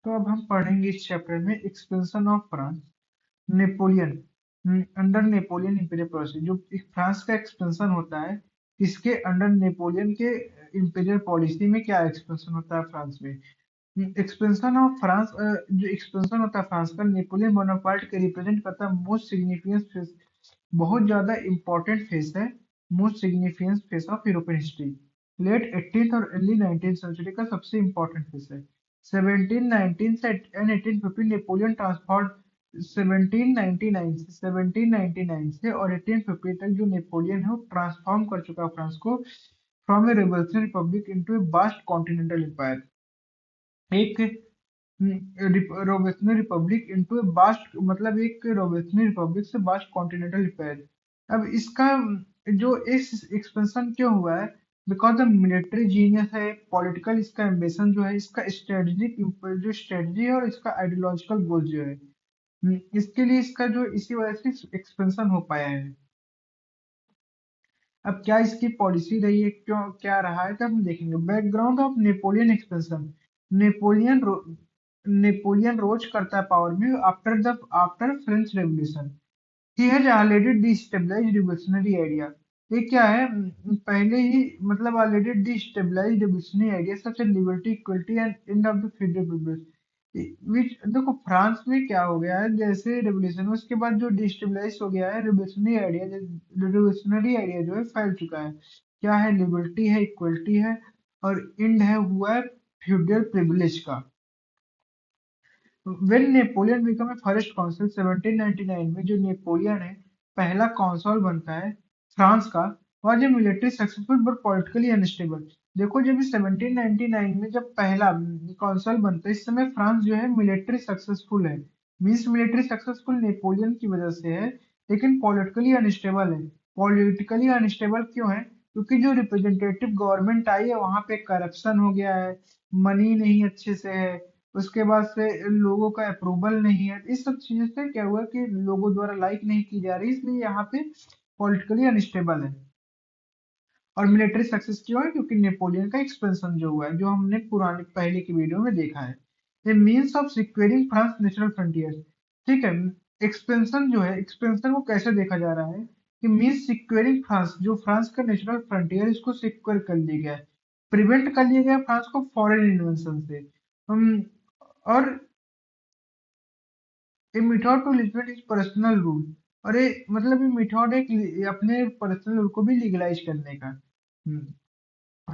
तो अब हम पढ़ेंगे इस चैप्टर में expansion of France, Napoleon, under Napoleon imperial policy. जो फ्रांस का एक्सपेंशन होता है, इसके अंडर नेपोलियन के इंपीरियल पॉलिसी में क्या एक्सपेंशन होता है फ्रांस में। एक्सपेंशन ऑफ फ्रांस, जो एक्सपेंशन होता है फ्रांस का, नेपोलियन बोनापार्ट के रिप्रेजेंट करता है मोस्ट सिग्निफिकेंट फेस, बहुत ज्यादा इंपॉर्टेंट फेस है, most significant phase of European history. लेट 18th और अर्ली 19th सेंचुरी का सबसे इंपॉर्टेंट फेस है। 1719 से एंड 1850 नेपोलियन ट्रांसफॉर्म, 1799 से और 1850 तक जो नेपोलियन है वो ट्रांसफॉर्म कर चुका है फ्रांस को from a revolutionary republic into a vast continental empire, एक revolutionary republic into a vast, मतलब एक रोबेशनरी रिपब्लिक से वास्ट कॉन्टिनेंटल एम्पायर। अब इसका जो इस एक्सपेंशन क्यों हुआ है, बिकॉज द मिलिट्री जीनियस है, पॉलिटिकल इसका एम्बिशन जो है, इसका स्ट्रेटेजिक जो स्ट्रेटजी है और इसका आइडियोलॉजिकल गोल जो है, इसके लिए इसका जो इसी वजह से एक्सपेंशन हो पाया है। अब क्या इसकी पॉलिसी रही है, क्यों क्या रहा है, तो हम देखेंगे। Background of Napoleon expansion. Napoleon Napoleon rose करता है पावर में after French revolution. He has already destabilised revolutionary idea. ये क्या है, पहले ही मतलब already destabilised revolutionary idea such liberty, equality and end of the federal, which देखो फ्रांस में क्या हो गया है, जैसे रेवोल्यूशन उसके बाद जो डिस्टेबलाइज हो गया है रिवोल्यूशनरी आइडिया जो है फैल चुका है। क्या है, लिबर्टी है, इक्वलिटी है, और एंड है हुआ है फ्यूडल प्रिविलेज का। When Napoleon become a first consul 1799 में, जो नेपोलियन है पहला कॉन्सल बनता है फ्रांस का, was a military successful but politically unstable. देखो जब 1799 में जब पहला कॉन्सल बनता है, इस समय फ्रांस जो है मिलिट्री सक्सेसफुल है, मीन्स मिलिट्री सक्सेसफुल नेपोलियन की वजह से है, लेकिन पॉलिटिकली अनस्टेबल है। पॉलिटिकली अनस्टेबल क्यों है, क्योंकि जो रिप्रेजेंटेटिव गवर्नमेंट आई है वहां पे करप्शन हो गया है, मनी नहीं अच्छे से है, उसके बाद से लोगों का अप्रूवल नहीं है, इस सब चीजों से क्या हुआ कि लोगों द्वारा लाइक नहीं की जा रही, इसलिए यहाँ पे पॉलिटिकली अनस्टेबल है। और मिलिट्री सक्सेस क्यों है, क्योंकि नेपोलियन का एक्सपेंशन जो हुआ है, जो हमने पुराने पहले की वीडियो में देखा है। ये means of securing France national frontier, ठीक है। एक्सपेंशन जो है, एक्सपेंशन को कैसे देखा जा रहा है कि मीन्स सिक्योरिंग फ्रांस, जो फ्रांस का नेशनल फ्रंटियर इसको सिक्योर कर लिया गया है, प्रिवेंट कर लिया गया फ्रांस को फॉरेन इन्वेंशन से। और a method to limit is personal rule, और ये मतलब ये मेथड एक अपने पर्सनल रूल को भी लीगलाइज करने का।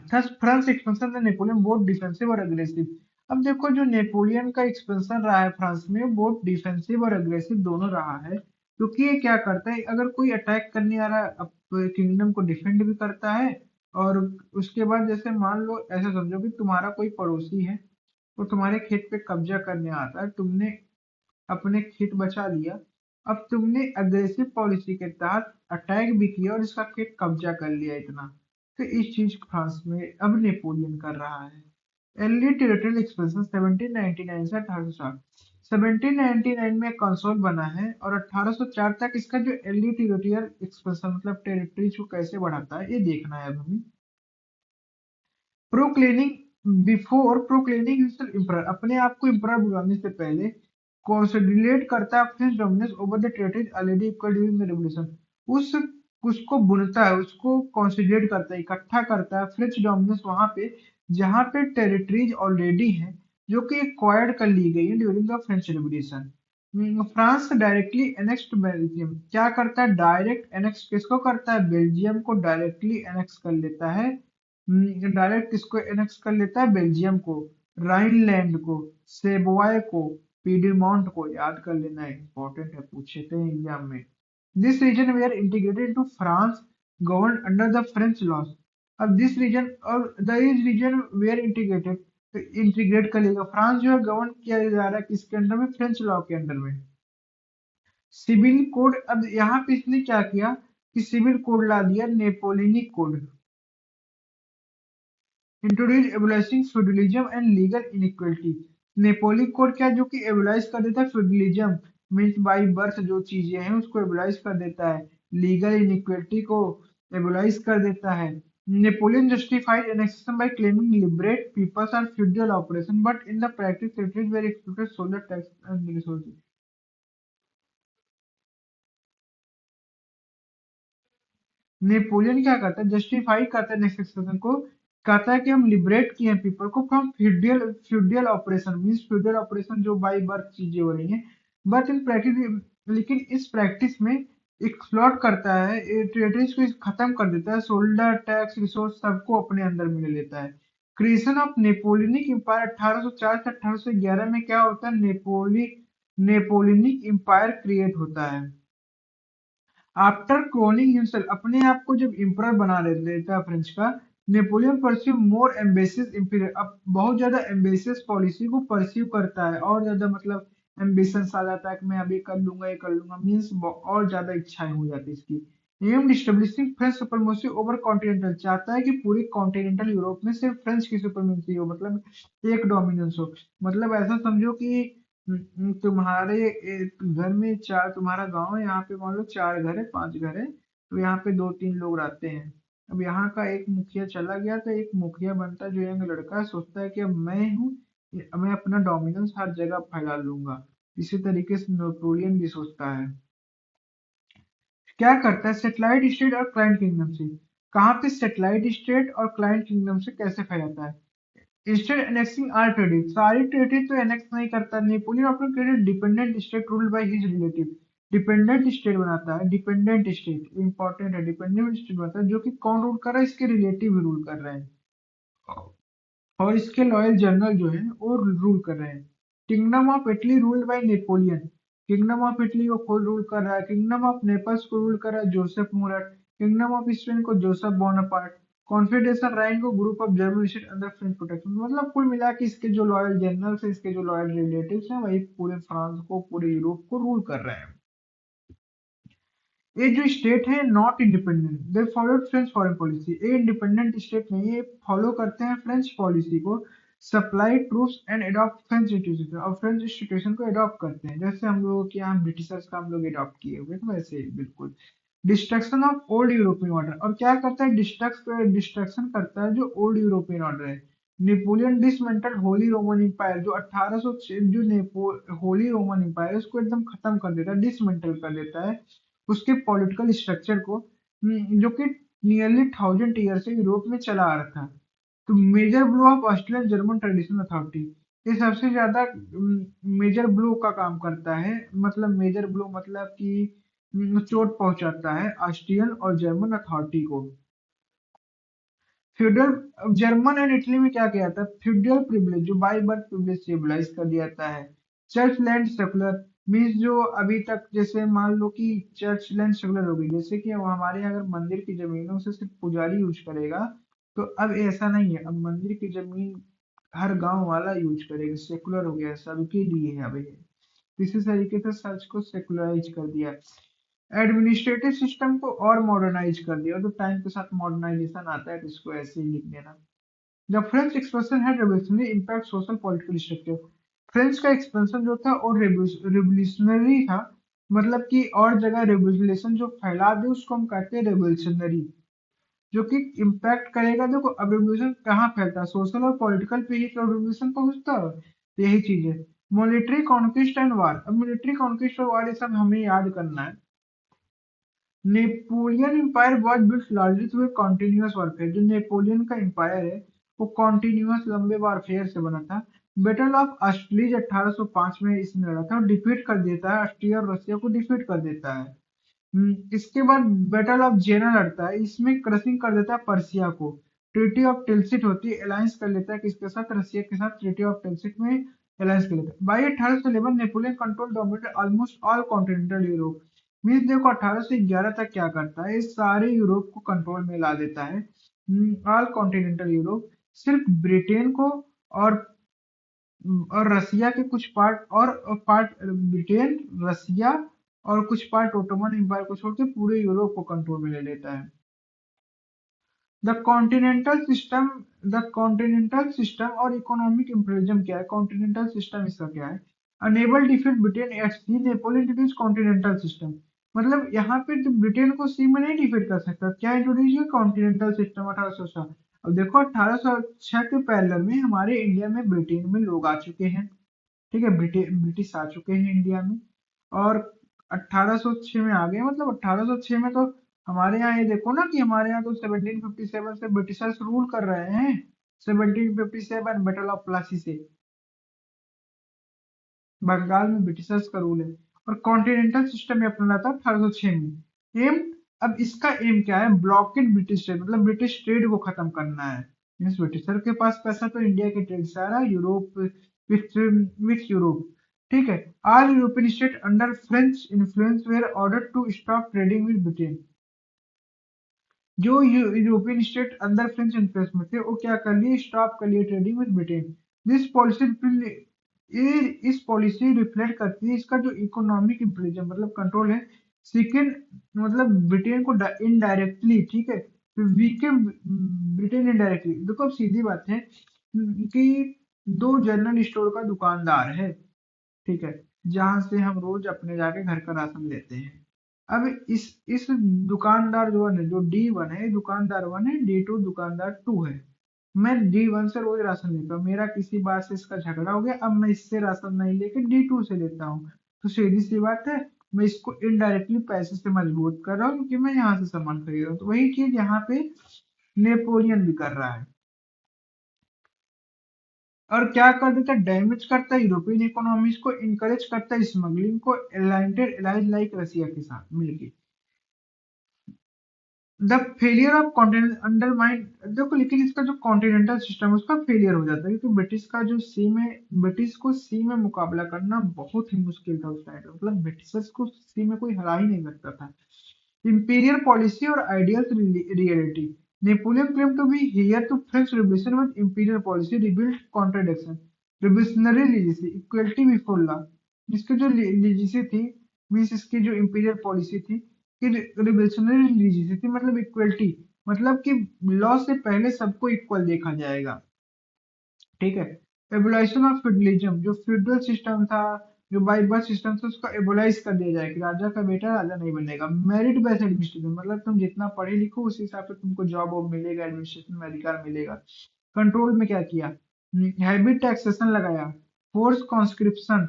थस फ्रांस एक्सपेंशन में नेपोलियन बोथ डिफेंसिव और अग्रेसिव। अब देखो जो नेपोलियन का एक्सपेंशन रहा है फ्रांस में, बोथ डिफेंसिव और अग्रेसिव दोनों रहा है, क्योंकि ये क्या करता है, अगर कोई अटैक करने आ रहा है अब किंगडम को डिफेंड भी करता है, और उसके बाद जैसे मान लो ऐसा समझो कि तुम्हारा कोई पड़ोसी है, वो तुम्हारे खेत पे कब्जा करने आता है, तुमने अपने खेत बचा लिया, अब तुमने अग्रेसिव पॉलिसी के तहत अटैक भी किया और इसका खेत कब्जा कर लिया इतना। तो इस चीज को फ्रांस में अब नेपोलियन कर रहा है। अर्ली टेरिटोरियल एक्सपेंशन 1799 से 1804। 1799 में कंसोल बना है और 1804 तक इसका जो अर्ली टेरिटोरियल एक्सपेंशन मतलब टेरिटरीज को कैसे बढ़ाता है ये देखना है अब हमें। प्रोक्लेनिंग हिमसेल्फ एम्परर, अपने आप को एम्परर बुलाने से पहले कंसोलिडेट करता है French dominance over the territories already equal during the revolution. उस उसको बुनता है, उसको कंसोलिडेट करता है, इकट्ठा करता है फ्रेंच डोमिनेंस वहां पे जहां पे टेरिटरीज ऑलरेडी हैं, जो कि एक्वायर्ड कर ली गई है during the French revolution. France directly annexed Belgium, क्या करता है, डायरेक्ट एनेक्स किसको करता है, बेल्जियम को डायरेक्टली एनेक्स कर लेता है। डायरेक्ट किसको एनेक्स कर लेता है, बेल्जियम को, राइनलैंड को, सेबोय को, पीडीमोंट को, याद कर लेना इंपॉर्टेंट है, पूछे थे एग्जाम में। This region were integrated into France govern under the French laws. अब दिस रीजन और the is region were integrated, integrate कर लेगा फ्रांस जो है, गवर्न किया जा रहा है किसके अंडर में, फ्रेंच लॉ के अंडर में। सिविल कोड, अब यहाँ पे इसने क्या किया कि सिविल कोड ला दिया, Napoleonic code, introduce abolishing feudalism and legal inequality. Napoleon code क्या है, जो कि एबोलाइज कर देता है फ्यूडलिज्म, मीन्स बाई बर्थ जो चीजें हैं उसको एबोलाइज कर देता है, लीगल इनइक्वलिटी को एबोलाइज कर देता है, Napoleon justified annexation by claiming liberate peoples are feudal operation, but in the practice territories were expected solar tax and resources. Napoleon क्या करता है, जस्टिफाई करता है नेक्सेशन को, कहता है कि हम लिबरेट किए हैं पीपल को फ्रॉम फ्यूडियल फ्यूडियल ऑपरेशन, मींस फ्यूडियल ऑपरेशन जो बाई बर्थ चीजें हो रही हैं, बट इन प्रैक्टिस, लेकिन इस प्रैक्टिस में एक्सप्लॉट करता है, टेरिटरीज को खत्म कर देता है, सोल्डर टैक्स रिसोर्स सबको अपने अंदर में ले लेता है। क्रिएशन ऑफ नेपोलियनिक एम्पायर 1804 से 1811 में क्या होता है, नेपोलियनिक एम्पायर क्रिएट होता है। आफ्टर क्रोनिंग हिमसेल्फ, अपने आप को जब इम्परर बना लेता है फ्रेंच का, Napoleon pursue more ambitious imperial, अब बहुत ज्यादा एम्बिशियस पॉलिसी को परस्यू करता है, और ज्यादा मतलब एम्बिशंस आ जाता है कि मैं अभी कर लूंगा ये कर लूंगा, मीन्स और ज्यादा इच्छाएं हो जाती है इसकी। Aimed establishing French supremacy over continental, चाहता है कि पूरी कॉन्टिनेंटल यूरोप में सिर्फ फ्रेंच की सुपरमेसी हो, मतलब एक डोमिनेंस हो। मतलब ऐसा समझो कि तुम्हारे घर में चार, तुम्हारा गांव है, यहाँ पे मान लो चार घर है, पांच घर है, तो यहाँ पे दो तीन लोग रहते हैं। अब यहाँ का एक मुखिया चला गया, तो एक मुखिया बनता है जो यंग लड़का है, सोचता है कि अब मैं हूँ, मैं अपना डोमिनेंस हर जगह फैला लूंगा। इसी तरीके से नेपोलियन भी सोचता है। क्या करता है, सेटेलाइट स्टेट और क्लाइंट किंगडम से, कहाँ पे सेटेलाइट स्टेट और क्लाइंट किंगडम से कैसे फैलाता है। इंस्टेड एनेक्सिंग ऑल टेरिटरी, सारी टेरिटरी तो एनेक्स नहीं करता, Napoleon often created dependent state ruled by his relative, dependent state बनाता है, डिपेंडेंट स्टेट इंपॉर्टेंट है, डिपेंडेंट स्टेट बनाता है जो कि कौन रूल कर रहा है, इसके रिलेटिव रूल कर रहे हैं, और इसके लॉयल जनरल जो है वो रूल कर रहे हैं। Kingdom of Italy ruled by Napoleon, kingdom of Italy को खुद रूल कर रहा है, किंगडम ऑफ नेपल्स को रूल कर रहा है जोसेफ मुरट, किंगडम ऑफ स्पेन को जोसेफ बोनापार्ट, कॉन्फेडरेशन राइन को group of German state under French protection. मतलब कुल मिला के इसके जो लॉयल जनरल्स हैं, इसके जो लॉयल रिलेटिव्स हैं, वही पूरे फ्रांस को, पूरे यूरोप को रूल कर रहे हैं। ये जो स्टेट है not independent, they followed French foreign policy, ये इंडिपेंडेंट स्टेट नहीं है, फॉलो करते हैं फ्रेंच पॉलिसी को, supply troops and adopt French institution, और फ्रेंच इंस्टीट्यूशन को अडॉप्ट करते हैं, जैसे हम लोगों के यहाँ ब्रिटिशर्स का हम लोग अडॉप्ट किए हुए तो वैसे ही बिल्कुल। Destruction of old European order, और क्या करता है, डिस्ट्रक्शन करता है जो ओल्ड यूरोपियन ऑर्डर है। Napoleon dismantle holy Roman empire, जो 1806 जो होली रोमन एम्पायर है उसको एकदम खत्म कर देता है, डिसमेंटल कर देता है उसके पॉलिटिकल स्ट्रक्चर को, जो कि नियरली 1000 ईयर से यूरोप में चला आ रहा था। तो major blow of Austrian German traditional authority, ये सबसे ज्यादा मेजर ब्लो का काम करता है, मतलब मेजर ब्लो मतलब कि चोट पहुंचाता है ऑस्ट्रियन और जर्मन अथॉरिटी को। फ्यूडल, जर्मन एंड इटली में क्या किया था, फ्यूडल प्रिविलेज जो बाई बर्थ प्रिविलेज से एबलाइज कर दिया जाता है। चर्च लैंड सेकुलर, मीन्स जो अभी तक जैसे मान लो कि चर्च लैंड सेकुलर हो गई, जैसे कि अब हमारे यहाँ अगर मंदिर की जमीनों से सिर्फ पुजारी यूज करेगा, तो अब ऐसा नहीं है, अब मंदिर की जमीन हर गांव वाला यूज करेगा, सेकुलर हो गया, सबके लिए है अब ये। इसी तरीके से सर्च को सेकुलराइज कर दिया, एडमिनिस्ट्रेटिव सिस्टम को और मॉडर्नाइज कर दिया, तो टाइम के साथ मॉडर्नाइजेशन आता है तो इसको ऐसे ही लिख देना। The French expansion had revolutionary impact social political structure, French का एक्सपेंशन जो था और रेवोल्यूशनरी था, मतलब कि और जगह रेवोल्यूशन जो फैला दे उसको हम कहते हैं रेवोल्यूशनरी, जो कि इम्पैक्ट करेगा। देखो अब रेवोल्यूशन कहाँ फैलता है, सोशल और पॉलिटिकल पे ही तो रेवोल्यूशन पहुंचता है, तो यही चीज है। मिलिट्री कॉन्क्विस्ट एंड वार, अब मिलिट्री कॉन्क्विस्ट और वार ये सब हमें याद करना है। Napoleon empire was built largely through continuous warfare, जो नेपोलियन का एम्पायर है वो कॉन्टिन्यूअस लंबे वॉरफेयर से बना था। बैटल ऑफ ऑस्ट्रेलिया 1805 में इसने लड़ा था और डिफीट कर देता है, ऑस्ट्रिया और रशिया को डिफीट कर देता है। इसके बाद बैटल ऑफ जेना लड़ता है, इसमें क्रशिंग कर देता है पर्सिया को। ट्रीटी ऑफ टिल्सिट होती है, अलायंस कर लेता है किसके साथ, रशिया के साथ, ट्रीटी ऑफ टिल्सिट में अलायंस कर लेता है। By 1811 Napoleon control dominated almost all continental Europe, means देखो 1811 तक क्या करता है, इस सारे यूरोप को कंट्रोल में ला देता है, ऑल कॉन्टिनेंटल यूरोप, सिर्फ ब्रिटेन को और रसिया के कुछ पार्ट, और पार्ट ब्रिटेन, रसिया और कुछ पार्ट ओटोमन एम्पायर को छोड़ के पूरे यूरोप को कंट्रोल में ले लेता है। The continental system, the continental system और इकोनॉमिक इम्पेरियलिज्म क्या है, कॉन्टिनेंटल सिस्टम इसका क्या है, अनेबल डिफीट ब्रिटेन एट सी, नेपोलियन इंट्रोड्यूस कॉन्टिनेंटल सिस्टम, मतलब यहाँ पे तो ब्रिटेन को सी में नहीं डिफीट कर सकता। क्या इंट्रोड्यूस हुआ? Continental system 1806। अब देखो 1806 के पैरेलल में हमारे इंडिया में ब्रिटेन में लोग आ चुके हैं, ठीक है, ब्रिटिश आ चुके हैं इंडिया में, और 1806 में आ गए। मतलब 1806 में तो हमारे यहाँ ये देखो ना कि हमारे यहाँ तो 1757 से ब्रिटिशर्स रूल कर रहे हैं। 1757 बैटल ऑफ प्लासी से बंगाल में ब्रिटिशर्स का रूल है, और कॉन्टिनेंटल सिस्टम में अपनाना था 1806 में। एम, अब इसका एम क्या है? ब्लॉकेड ब्रिटिश ट्रेड, मतलब ब्रिटिश ट्रेड को खत्म करना है। मीन्स ब्रिटिशर के पास पैसा तो इंडिया के ट्रेड से आ रहा है, यूरोप विथ यूरोप, ठीक है। All European state under French influence were order to stop trading with Britain. जो यूरोपियन स्टेट अंदर फ्रेंच इन्फ्लुएंस में थे वो क्या कर लिए? स्टॉप कर लिए trading with Britain. This policy, ये इस पॉलिसी रिफ्लेक्ट करती है इसका जो इकोनॉमिक इम्पीरियलिज्म मतलब कंट्रोल है। सेकेंड, मतलब ब्रिटेन को इनडायरेक्टली, ठीक है, वीकेंड ब्रिटेन इनडायरेक्टली। देखो अब सीधी बात है कि दो जनरल स्टोर का दुकानदार है, ठीक है, जहां से हम रोज अपने जाके घर का राशन लेते हैं। अब इस दुकानदार जो है, जो D1 है, दुकानदार 1 है, D2 दुकानदार 2 है। मैं D1 से रोज राशन लेता हूँ, मेरा किसी बात से इसका झगड़ा हो गया, अब मैं इससे राशन नहीं लेके D2 से लेता हूँ। तो सीधी सी बात है, मैं इसको इनडायरेक्टली पैसे से मजबूर कर रहा हूँ क्योंकि मैं यहाँ से सामान खरीद रहा हूँ। तो वही चीज यहाँ पे नेपोलियन भी कर रहा है। और क्या कर देता है? डैमेज करता है यूरोपियन इकोनॉमीज को, इनकरेज करता है स्मगलिंग को, एलाइंटेड एलाइज लाइक रसिया के साथ मिलके। The failure of continent undermine, देखो लेकिन इसका जो कॉन्टिनेंटल सिस्टम है उसका फेलियर हो जाता है क्योंकि ब्रिटिश का जो सी में, ब्रिटिश को सी में मुकाबला करना बहुत ही मुश्किल था उस टाइम। मतलब ब्रिटिशर्स को सी में कोई हरा ही नहीं सकता था। इंपीरियल पॉलिसी और ideals reality, Napoleon claim to be heir to French revolution with imperial policy rebuild contradiction, revolutionary legacy equality before law. इसकी जो लीजेसी थी, मीन्स इसकी जो इंपीरियल पॉलिसी थी कि रिवोल्यूशनरी लीजेसी थी, मतलब इक्वलिटी, मतलब कि लॉ से पहले सबको इक्वल देखा जाएगा, ठीक है। एबोलाइजेशन ऑफ फ्यूडलिज्म, जो फ्यूडल सिस्टम था, जो बाई बर्थ सिस्टम था, उसको एबोलाइज कर दिया जाए कि राजा का बेटा राजा नहीं बनेगा। मेरिट बेस्ड एडमिनिस्ट्रेशन, मतलब तुम जितना पढ़े लिखो उस हिसाब से तुमको जॉब वॉब मिलेगा, एडमिनिस्ट्रेशन में अधिकार मिलेगा। कंट्रोल में क्या किया? हैवी टैक्सेशन लगाया, फोर्स कॉन्स्क्रिप्शन,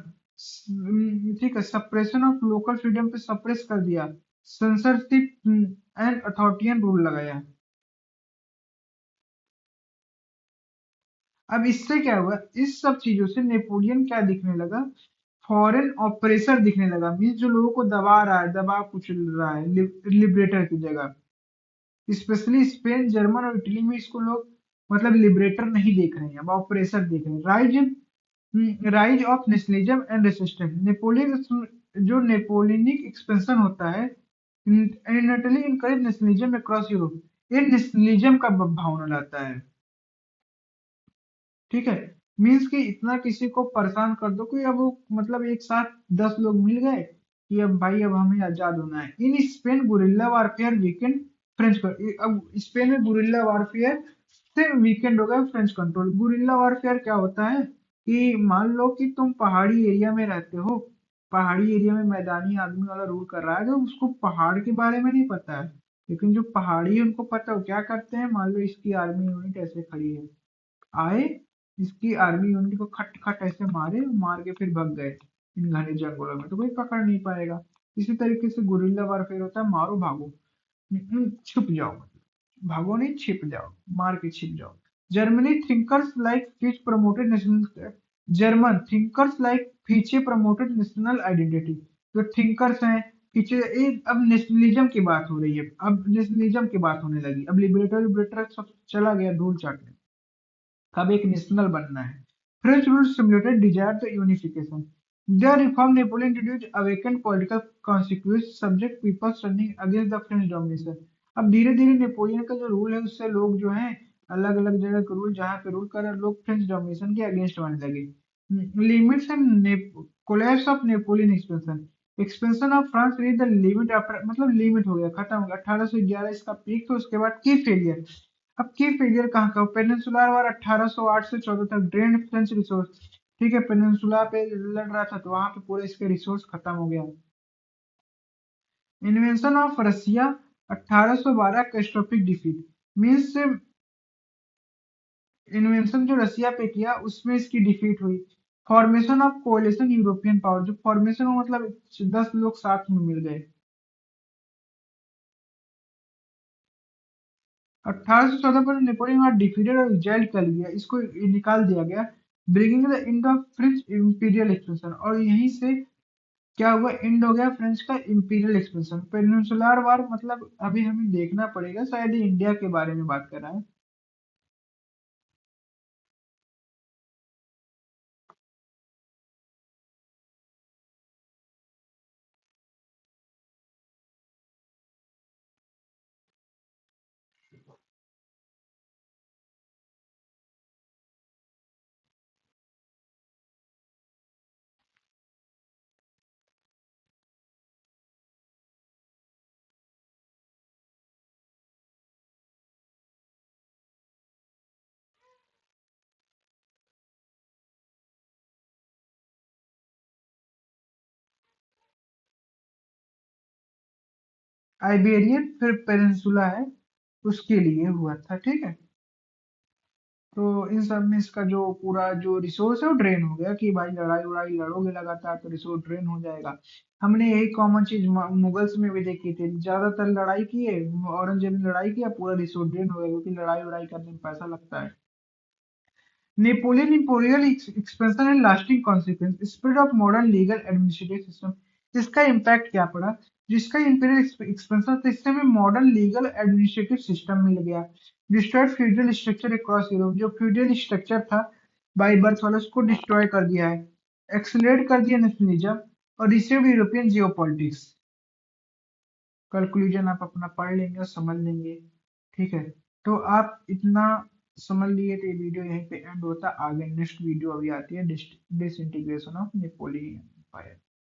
ठीक है, सप्रेशन ऑफ लोकल फ्रीडम पे सप्रेस कर दिया, सेंसरशिप एंड अथॉरिटियन रूल लगाया। अब इससे क्या हुआ? इस सब चीजों से नेपोलियन क्या दिखने लगा? फॉरेन ऑपरेसर दिखने लगा, मीन्स जो लोगों को दबा रहा है, दबा कुचल रहा है, लिबरेटर की जगह। स्पेशली स्पेन, जर्मन और इटली में इसको लोग मतलब लिबरेटर नहीं देख रहे हैं, अब ऑपरेसर देख रहे हैं। Rise of nationalism and resistance, Napoleon, जो नेपोलियनिक एक्सपेंशन होता है, इनटली इनकरेज नेशनलिज्म अक्रॉस यूरोप, ये नेशनलिज्म का भावना लाता है, ठीक है। मीन्स कि इतना किसी को परेशान कर दो कि अब वो मतलब एक साथ 10 लोग मिल गए कि अब भाई अब हमें आजाद होना है। In Spain guerrilla warfare weekend French कर, अब स्पेन में गुरिल्ला वारफेयर से वीकेंड हो गया फ्रेंच कंट्रोल। गुरिल्ला वारफेयर क्या होता है कि मान लो कि तुम पहाड़ी एरिया में रहते हो, पहाड़ी एरिया में मैदानी आदमी वाला रूल कर रहा है, तो उसको पहाड़ के बारे में नहीं पता है, लेकिन जो पहाड़ी है उनको पता है। वो क्या करते हैं? मान लो इसकी आर्मी यूनिट ऐसे खड़ी है, आए, इसकी आर्मी यूनिट को खट खट ऐसे मारे, मार के फिर भग गए इन घने जंगलों में, तो कोई पकड़ नहीं पाएगा। इसी तरीके से गुरिल्ला वारफेयर होता है, मारो भागो, छुप जाओ, भागो नहीं, छिप जाओ, मार के छिप जाओ। Germany thinkers like Fichte promoted national, German thinkers like Fichte promoted national identity. जो थिंकर्स हैं पीछे, ये अब नेशनलिज्म की बात हो रही है, अब नेशनलिज्म की बात होने लगी, अब लिबरेटर लिबरेटर सब चला गया धूल चाटने, कब एक नेशनल बनना है। French rule simulated desire the unification, the reform Napoleon introduce awaken political consequence subject peoples turning against the French domination. अब धीरे धीरे नेपोलियन का जो रूल है उससे लोग जो है अलग अलग जगह के रूल जहाँ पे रूल कर रहे हैं, लोग फ्रेंच डोमिनेशन के अगेंस्ट बनने लगे। Limits and collapse of Napoleon expansion, expansion of France reach the limit after, मतलब लिमिट हो गया, खत्म हो गया। 1811 इसका पीक, तो उसके बाद की फेलियर। अब की फेलियर कहाँ का? पेनिनसुलर वार 1808 से 14 तक ड्रेन फ्रेंच रिसोर्स, ठीक है, पेनिनसुला पे लड़ रहा था तो वहां पे पूरे इसके रिसोर्स खत्म हो गया। Invention of Russia 1812 catastrophic defeat means invention जो रसिया पे किया उसमें इसकी डिफीट हुई। Formation of coalition European power, जो फॉर्मेशन हो मतलब 10 लोग साथ में मिल गए। 1814 पर नेपोलियन डिफीटेड और एक्साइल्ड कर लिया, इसको निकाल दिया गया, bringing the end of French imperial expansion. और यहीं से क्या हुआ, एंड हो गया फ्रेंच का इंपीरियल एक्सपेंशन। पेनिनसुलर वार मतलब अभी हमें देखना पड़ेगा, शायद ये इंडिया के बारे में बात कर रहा है। आइबेरियन फिर पेनिनसुला है, उसके लिए हुआ था, ठीक है। तो इन सब में इसका जो पूरा जो रिसोर्स है वो ड्रेन हो गया कि भाई लड़ाई उड़ाई लड़ोगे लगातार तो रिसोर्स ड्रेन हो जाएगा। हमने यही कॉमन चीज मुगल्स में भी देखी थी, ज्यादातर लड़ाई किए, औरंगजेब ने लड़ाई किया, पूरा रिसोर्स ड्रेन हो गया, क्योंकि लड़ाई उड़ाई करने में पैसा लगता है। Napoleon imperial expansion and lasting consequence, spread of modern legal administrative system. इसका इम्पैक्ट क्या पड़ा, जिसका इंपीरियल एक्सपेंशन था इससे हमें मॉडर्न लीगल एडमिनिस्ट्रेटिव सिस्टम मिल गया। Destroyed feudal structure across Europe, जो फ्यूडल स्ट्रक्चर था बाई बर्थ वाला उसको डिस्ट्रॉय कर दिया है। एक्सलेट कर दिया नेशनलिज्म और रिसीव्ड यूरोपियन जियोपॉलिटिक्स। कंक्लूजन आप अपना पढ़ लेंगे और समझ लेंगे, ठीक है। तो आप इतना समझ लिए तो ये वीडियो यहीं पे एंड होता है। आगे नेक्स्ट वीडियो अभी आती है, डिसइंटीग्रेशन ऑफ नेपोलियन एम्पायर।